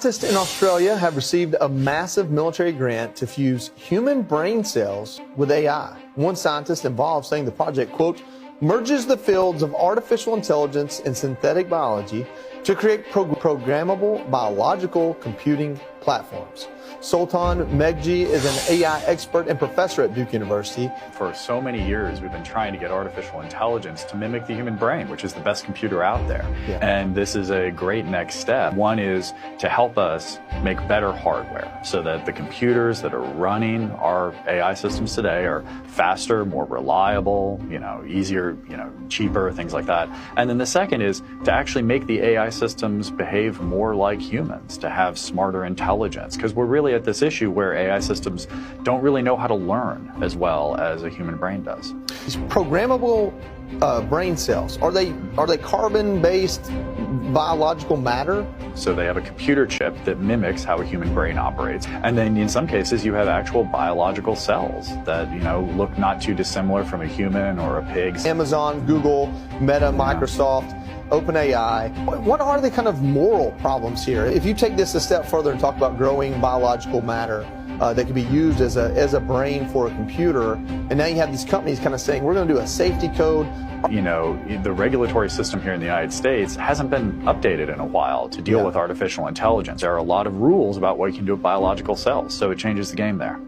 Scientists in Australia have received a massive military grant to fuse human brain cells with AI. One scientist involved saying the project, quote, merges the fields of artificial intelligence and synthetic biology to create programmable biological computing platforms. Sultan Megji is an AI expert and professor at Duke University. For so many years, we've been trying to get artificial intelligence to mimic the human brain, which is the best computer out there. Yeah. And this is a great next step. One is to help us make better hardware so that the computers that are running our AI systems today are faster, more reliable, easier, cheaper, things like that. And then the second is to actually make the AI systems behave more like humans, to have smarter intelligence, because we're really at this issue where AI systems don't really know how to learn as well as a human brain does. These programmable brain cells, are they carbon-based biological matter? So they have a computer chip that mimics how a human brain operates. And then in some cases, you have actual biological cells that, look not too dissimilar from a human or a pig. Amazon, Google, Meta, Microsoft, OpenAI. What are the kind of moral problems here? If you take this a step further and talk about growing biological matter that can be used as a brain for a computer, and now you have these companies kind of saying, we're going to do a safety code. The regulatory system here in the United States hasn't been updated in a while to deal with artificial intelligence. There are a lot of rules about what you can do with biological cells, so it changes the game there.